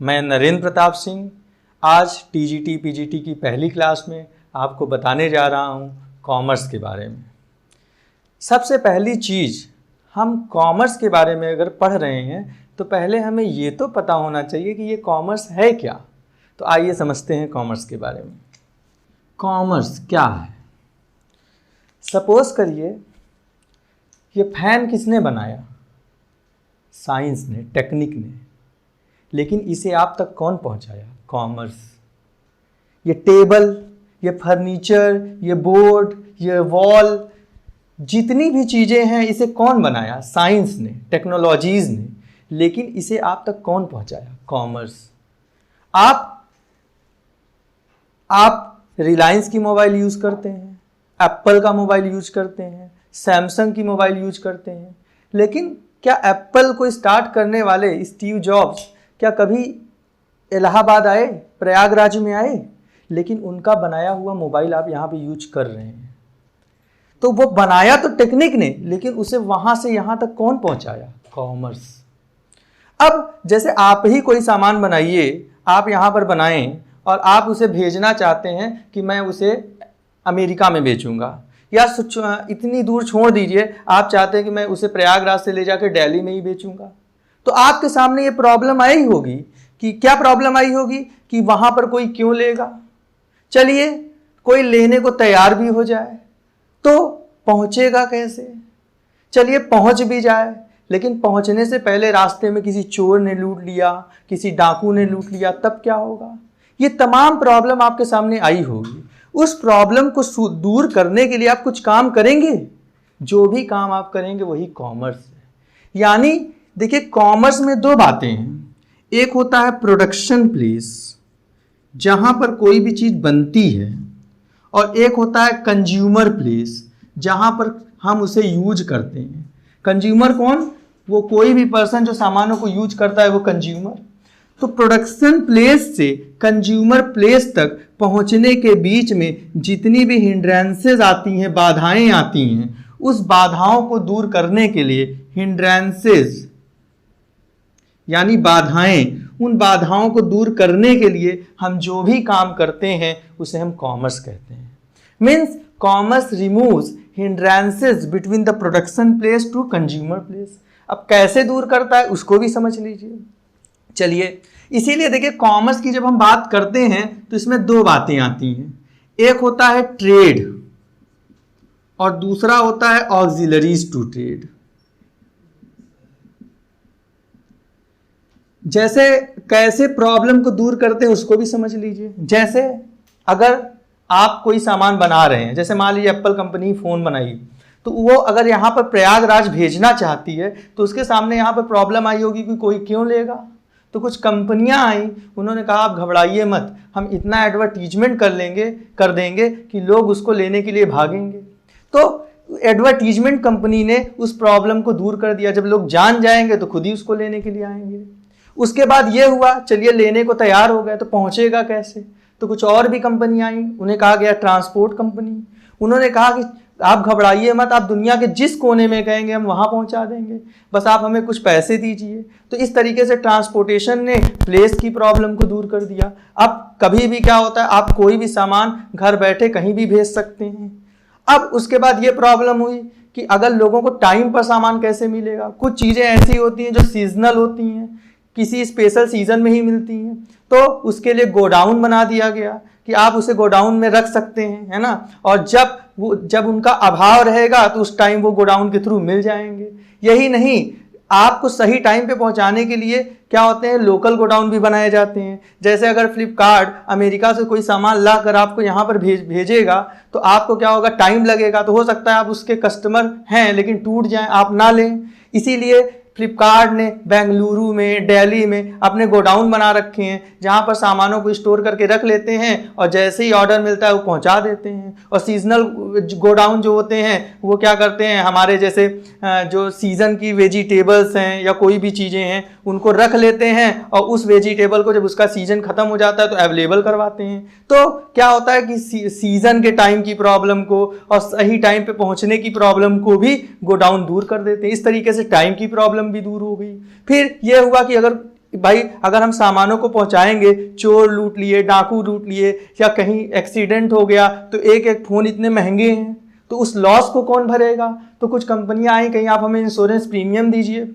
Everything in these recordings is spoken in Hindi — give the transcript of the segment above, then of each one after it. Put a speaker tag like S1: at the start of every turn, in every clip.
S1: मैं नरेंद्र प्रताप सिंह आज टीजीटी पीजीटी की पहली क्लास में आपको बताने जा रहा हूँ कॉमर्स के बारे में। सबसे पहली चीज़, हम कॉमर्स के बारे में अगर पढ़ रहे हैं तो पहले हमें ये तो पता होना चाहिए कि ये कॉमर्स है क्या। तो आइए समझते हैं कॉमर्स के बारे में। कॉमर्स क्या है? सपोज करिए ये फैन किसने बनाया? साइंस ने, टेक्निक ने। लेकिन इसे आप तक कौन पहुंचाया? कॉमर्स। ये टेबल, ये फर्नीचर, ये बोर्ड, ये वॉल, जितनी भी चीज़ें हैं इसे कौन बनाया? साइंस ने, टेक्नोलॉजीज़ ने। लेकिन इसे आप तक कौन पहुंचाया? कॉमर्स। आप रिलायंस की मोबाइल यूज़ करते हैं, एप्पल का मोबाइल यूज करते हैं, सैमसंग की मोबाइल यूज करते हैं। लेकिन क्या एप्पल को स्टार्ट करने वाले स्टीव जॉब्स क्या कभी इलाहाबाद आए, प्रयागराज में आए? लेकिन उनका बनाया हुआ मोबाइल आप यहाँ पे यूज कर रहे हैं। तो वो बनाया तो टेक्निक ने, लेकिन उसे वहाँ से यहाँ तक कौन पहुँचाया? कॉमर्स। अब जैसे आप ही कोई सामान बनाइए, आप यहाँ पर बनाएं और आप उसे भेजना चाहते हैं कि मैं उसे अमेरिका में बेचूंगा, या इतनी दूर छोड़ दीजिए, आप चाहते हैं कि मैं उसे प्रयागराज से ले जाकर दिल्ली में ही बेचूंगा। तो आपके सामने ये प्रॉब्लम आई होगी कि क्या प्रॉब्लम आई होगी कि वहाँ पर कोई क्यों लेगा। चलिए कोई लेने को तैयार भी हो जाए तो पहुँचेगा कैसे? चलिए पहुँच भी जाए, लेकिन पहुँचने से पहले रास्ते में किसी चोर ने लूट लिया, किसी डाकू ने लूट लिया, तब क्या होगा? ये तमाम प्रॉब्लम आपके सामने आई होगी। उस प्रॉब्लम को दूर करने के लिए आप कुछ काम करेंगे। जो भी काम आप करेंगे वही कॉमर्स है। यानी देखिए, कॉमर्स में दो बातें हैं। एक होता है प्रोडक्शन प्लेस, जहां पर कोई भी चीज बनती है, और एक होता है कंज्यूमर प्लेस, जहां पर हम उसे यूज करते हैं। कंज्यूमर कौन? वो कोई भी पर्सन जो सामानों को यूज करता है, वो कंज्यूमर। तो प्रोडक्शन प्लेस से कंज्यूमर प्लेस तक पहुंचने के बीच में जितनी भी हिंड्रेंसेस आती हैं, बाधाएं आती हैं, उस बाधाओं को दूर करने के लिए हिंड्रेंसेस यानी बाधाएं, उन बाधाओं को दूर करने के लिए हम जो भी काम करते हैं उसे हम कॉमर्स कहते हैं। Means commerce removes hindrances between the production place to consumer place. अब कैसे दूर करता है उसको भी समझ लीजिए। चलिए, इसीलिए देखिए, कॉमर्स की जब हम बात करते हैं तो इसमें दो बातें आती हैं। एक होता है ट्रेड और दूसरा होता है ऑक्सिलरीज टू ट्रेड। जैसे कैसे प्रॉब्लम को दूर करते हैं उसको भी समझ लीजिए। जैसे अगर आप कोई सामान बना रहे हैं, जैसे मान लीजिए एप्पल कंपनी फ़ोन बनाई, तो वो अगर यहाँ पर प्रयागराज भेजना चाहती है तो उसके सामने यहाँ पर प्रॉब्लम आई होगी कि कोई क्यों लेगा। तो कुछ कंपनियां आई, उन्होंने कहा आप घबराइए मत, हम इतना एडवर्टीजमेंट कर देंगे कि लोग उसको लेने के लिए भागेंगे। तो एडवर्टीजमेंट कंपनी ने उस प्रॉब्लम को दूर कर दिया। जब लोग जान जाएंगे तो खुद ही उसको लेने के लिए आएंगे। उसके बाद ये हुआ, चलिए लेने को तैयार हो गए, तो पहुंचेगा कैसे? तो कुछ और भी कंपनियां आई, उन्हें कहा गया ट्रांसपोर्ट कंपनी। उन्होंने कहा कि आप घबराइए मत, आप दुनिया के जिस कोने में कहेंगे हम वहाँ पहुँचा देंगे, बस आप हमें कुछ पैसे दीजिए। तो इस तरीके से ट्रांसपोर्टेशन ने प्लेस की प्रॉब्लम को दूर कर दिया। अब कभी भी क्या होता है, आप कोई भी सामान घर बैठे कहीं भी भेज सकते हैं। अब उसके बाद ये प्रॉब्लम हुई कि अगर लोगों को टाइम पर सामान कैसे मिलेगा। कुछ चीज़ें ऐसी होती हैं जो सीजनल होती हैं, किसी स्पेशल सीजन में ही मिलती हैं, तो उसके लिए गोडाउन बना दिया गया कि आप उसे गोडाउन में रख सकते हैं, है ना। और जब उनका अभाव रहेगा तो उस टाइम वो गोडाउन के थ्रू मिल जाएंगे। यही नहीं, आपको सही टाइम पे पहुंचाने के लिए क्या होते हैं, लोकल गोडाउन भी बनाए जाते हैं। जैसे अगर फ्लिपकार्ट अमेरिका से कोई सामान ला कर आपको यहाँ पर भेजेगा तो आपको क्या होगा, टाइम लगेगा। तो हो सकता है आप उसके कस्टमर हैं लेकिन टूट जाएं, आप ना लें। इसीलिए फ्लिपकार्ट ने बेंगलुरु में, दिल्ली में अपने गोडाउन बना रखे हैं, जहां पर सामानों को स्टोर करके रख लेते हैं और जैसे ही ऑर्डर मिलता है वो पहुंचा देते हैं। और सीजनल गोडाउन जो होते हैं वो क्या करते हैं, हमारे जैसे जो सीज़न की वेजिटेबल्स हैं या कोई भी चीज़ें हैं उनको रख लेते हैं और उस वेजिटेबल को जब उसका सीज़न ख़त्म हो जाता है तो अवेलेबल करवाते हैं। तो क्या होता है कि सीज़न के टाइम की प्रॉब्लम को और सही टाइम पे पहुंचने की प्रॉब्लम को भी गोडाउन दूर कर देते हैं। इस तरीके से टाइम की प्रॉब्लम भी दूर हो गई। फिर यह हुआ कि अगर भाई अगर हम सामानों को पहुंचाएंगे, चोर लूट लिए, डाकू लूट लिए, या कहीं एक्सीडेंट हो गया तो एक एक फ़ोन इतने महंगे हैं, तो उस लॉस को कौन भरेगा? तो कुछ कंपनियां आई, कहीं आप हमें इंश्योरेंस प्रीमियम दीजिए,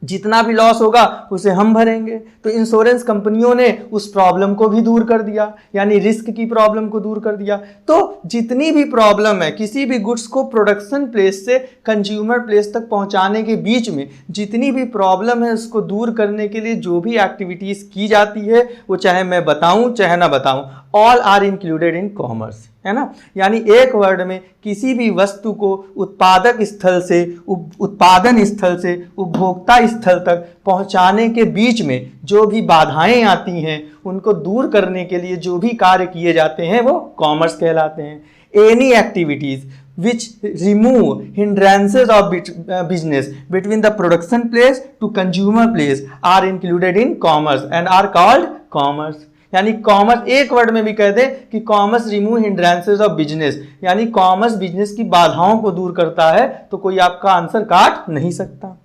S1: जितना भी लॉस होगा उसे हम भरेंगे। तो इंश्योरेंस कंपनियों ने उस प्रॉब्लम को भी दूर कर दिया, यानी रिस्क की प्रॉब्लम को दूर कर दिया। तो जितनी भी प्रॉब्लम है किसी भी गुड्स को प्रोडक्शन प्लेस से कंज्यूमर प्लेस तक पहुंचाने के बीच में, जितनी भी प्रॉब्लम है उसको दूर करने के लिए जो भी एक्टिविटीज़ की जाती है, वो चाहे मैं बताऊं चाहे ना बताऊं, all are included in commerce, है ना। यानी एक वर्ड में किसी भी वस्तु को उत्पादक स्थल से, उत्पादन स्थल से उपभोक्ता स्थल तक पहुंचाने के बीच में जो भी बाधाएं आती हैं उनको दूर करने के लिए जो भी कार्य किए जाते हैं वो कॉमर्स कहलाते हैं। Any activities which remove hindrances of business between the production place to consumer place are included in commerce and are called commerce। यानी कॉमर्स, एक वर्ड में भी कह दे कि commerce remove hindrances of business, यानी कॉमर्स बिजनेस की बाधाओं को दूर करता है, तो कोई आपका आंसर काट नहीं सकता।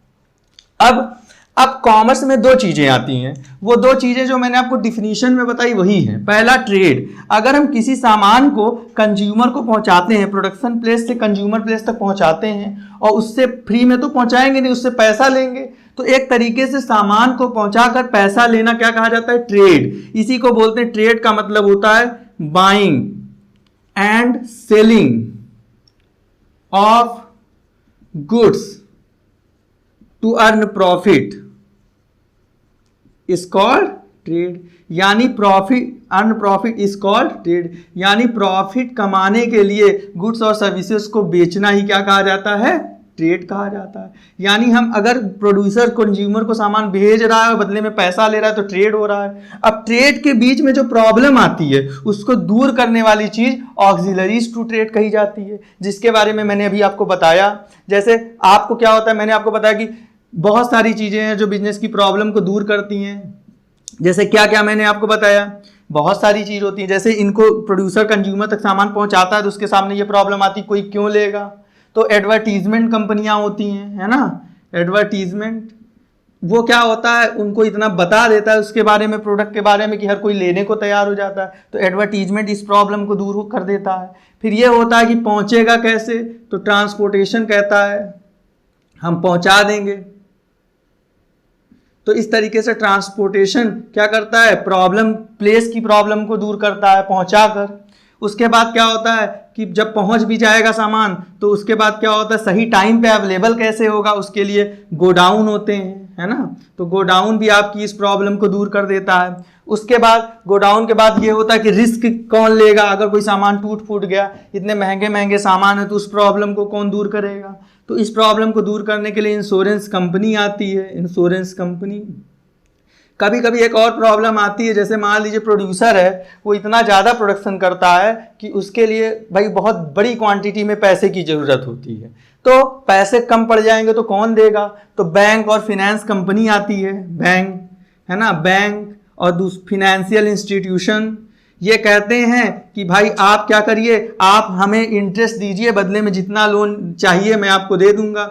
S1: अब कॉमर्स में दो चीजें आती हैं, वो दो चीजें जो मैंने आपको डिफिनीशन में बताई वही है। पहला ट्रेड, अगर हम किसी सामान को कंज्यूमर को पहुंचाते हैं, प्रोडक्शन प्लेस से कंज्यूमर प्लेस तक पहुंचाते हैं, और उससे फ्री में तो पहुंचाएंगे नहीं, उससे पैसा लेंगे, तो एक तरीके से सामान को पहुंचाकर पैसा लेना क्या कहा जाता है? ट्रेड। इसी को बोलते हैं, ट्रेड का मतलब होता है buying and selling of goods to earn profit is called trade. यानी profit, earn profit is called trade, यानी प्रॉफिट कमाने के लिए गुड्स और सर्विसेज को बेचना ही क्या कहा जाता है? ट्रेड कहा जाता है। यानी हम अगर प्रोड्यूसर कंज्यूमर को सामान भेज रहा है और बदले में पैसा ले रहा है तो ट्रेड हो रहा है। अब ट्रेड के बीच में जो प्रॉब्लम आती है उसको दूर करने वाली चीज ऑक्सिलरीज टू ट्रेड कही जाती है, जिसके बारे में मैंने अभी आपको बताया। जैसे आपको क्या होता है, मैंने आपको बताया कि बहुत सारी चीजें हैं जो बिजनेस की प्रॉब्लम को दूर करती हैं। जैसे क्या क्या मैंने आपको बताया, बहुत सारी चीज होती है। जैसे इनको प्रोड्यूसर कंज्यूमर तक सामान पहुंचाता है तो उसके सामने ये प्रॉब्लम आती, कोई क्यों लेगा? तो एडवर्टीजमेंट कंपनियां होती हैं, है ना। एडवर्टीजमेंट वो क्या होता है, उनको इतना बता देता है उसके बारे में, प्रोडक्ट के बारे में, कि हर कोई लेने को तैयार हो जाता है। तो एडवर्टीजमेंट इस प्रॉब्लम को दूर कर देता है। फिर ये होता है कि पहुंचेगा कैसे, तो ट्रांसपोर्टेशन कहता है हम पहुंचा देंगे। तो इस तरीके से ट्रांसपोर्टेशन क्या करता है? प्रॉब्लम, प्लेस की प्रॉब्लम को दूर करता है पहुंचाकर। उसके बाद क्या होता है कि जब पहुंच भी जाएगा सामान तो उसके बाद क्या होता है, सही टाइम पे अवेलेबल कैसे होगा, उसके लिए गोडाउन होते हैं, है ना। तो गोडाउन भी आपकी इस प्रॉब्लम को दूर कर देता है। उसके बाद गोडाउन के बाद ये होता है कि रिस्क कौन लेगा, अगर कोई सामान टूट फूट गया, इतने महंगे महंगे सामान है तो उस प्रॉब्लम को कौन दूर करेगा? तो इस प्रॉब्लम को दूर करने के लिए इंश्योरेंस कंपनी आती है, इंश्योरेंस कंपनी। कभी कभी एक और प्रॉब्लम आती है, जैसे मान लीजिए प्रोड्यूसर है, वो इतना ज़्यादा प्रोडक्शन करता है कि उसके लिए भाई बहुत बड़ी क्वांटिटी में पैसे की ज़रूरत होती है, तो पैसे कम पड़ जाएंगे तो कौन देगा? तो बैंक और फिनेंस कंपनी आती है, बैंक, है ना। बैंक और फिनेंशियल इंस्टीट्यूशन ये कहते हैं कि भाई आप क्या करिए, आप हमें इंटरेस्ट दीजिए, बदले में जितना लोन चाहिए मैं आपको दे दूंगा।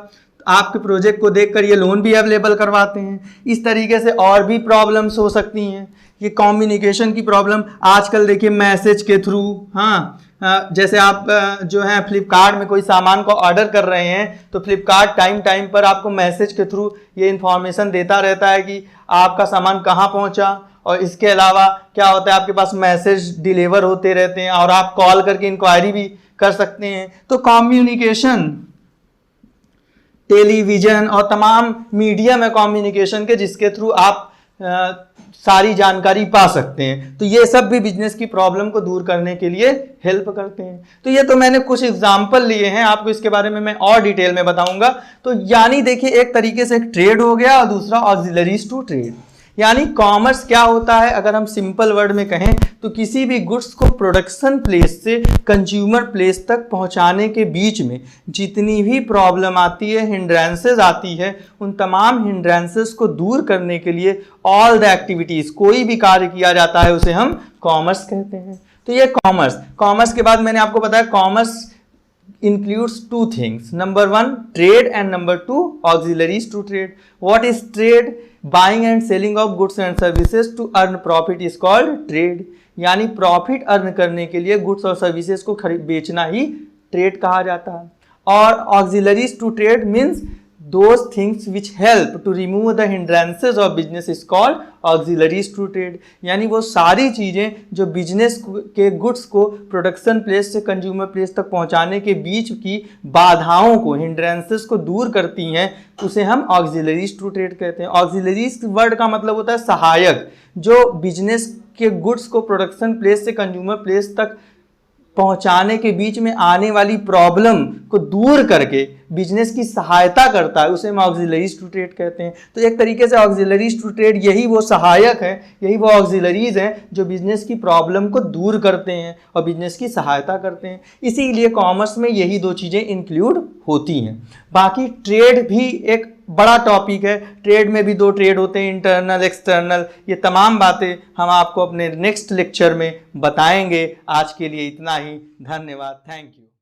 S1: आपके प्रोजेक्ट को देखकर ये लोन भी अवेलेबल करवाते हैं। इस तरीके से और भी प्रॉब्लम्स हो सकती हैं। ये कम्युनिकेशन की प्रॉब्लम आजकल देखिए मैसेज के थ्रू, हाँ, जैसे आप जो है फ्लिपकार्ट में कोई सामान को ऑर्डर कर रहे हैं तो फ्लिपकार्ट टाइम टाइम पर आपको मैसेज के थ्रू ये इन्फॉर्मेशन देता रहता है कि आपका सामान कहाँ पहुँचा। और इसके अलावा क्या होता है, आपके पास मैसेज डिलीवर होते रहते हैं और आप कॉल करके इंक्वायरी भी कर सकते हैं। तो कम्युनिकेशन, टेलीविज़न और तमाम मीडियम है कम्युनिकेशन के, जिसके थ्रू आप सारी जानकारी पा सकते हैं। तो ये सब भी बिजनेस की प्रॉब्लम को दूर करने के लिए हेल्प करते हैं। तो ये तो मैंने कुछ एग्जाम्पल लिए हैं, आपको इसके बारे में मैं और डिटेल में बताऊंगा। तो यानी देखिए एक तरीके से एक ट्रेड हो गया और दूसरा ऑक्सिलरीज टू ट्रेड। यानी कॉमर्स क्या होता है, अगर हम सिंपल वर्ड में कहें तो किसी भी गुड्स को प्रोडक्शन प्लेस से कंज्यूमर प्लेस तक पहुंचाने के बीच में जितनी भी प्रॉब्लम आती है, हिंड्रेंसेस आती है, उन तमाम हिंड्रेंसेस को दूर करने के लिए ऑल द एक्टिविटीज, कोई भी कार्य किया जाता है उसे हम कॉमर्स कहते हैं। तो ये कॉमर्स के बाद मैंने आपको बताया commerce includes two things. Number one, trade, and number two, auxiliaries to trade. What is trade? Buying and selling of goods and services to earn profit is called trade. यानी प्रॉफिट अर्न करने के लिए गुड्स और सर्विसेज को बेचना ही ट्रेड कहा जाता है. और auxiliaries to trade means those things which help to remove the hindrances of business is called auxiliaries to trade. यानी वो सारी चीज़ें जो बिजनेस के गुड्स को प्रोडक्शन प्लेस से कंज्यूमर प्लेस तक पहुंचाने के बीच की बाधाओं को, हिंड्रेंसेस को दूर करती हैं, उसे हम ऑक्सिलरीज टू ट्रेड कहते हैं. ऑक्सिलरीज वर्ड का मतलब होता है सहायक, जो बिजनेस के गुड्स को प्रोडक्शन प्लेस से कंज्यूमर प्लेस तक पहुंचाने के बीच में आने वाली प्रॉब्लम को दूर करके बिजनेस की सहायता करता है, उसे हम ऑक्सिलरीज टू ट्रेड कहते हैं. तो एक तरीके से ऑक्सिलरीज टू ट्रेड यही वो सहायक है, यही वो ऑक्सिलरीज हैं जो बिजनेस की प्रॉब्लम को दूर करते हैं और बिजनेस की सहायता करते हैं. इसीलिए कॉमर्स में यही दो चीज़ें इंक्लूड होती हैं. बाकी ट्रेड भी एक बड़ा टॉपिक है. ट्रेड में भी दो ट्रेड होते हैं, इंटरनल, एक्सटर्नल. ये तमाम बातें हम आपको अपने नेक्स्ट लेक्चर में बताएंगे. आज के लिए इतना ही. धन्यवाद. Thank you.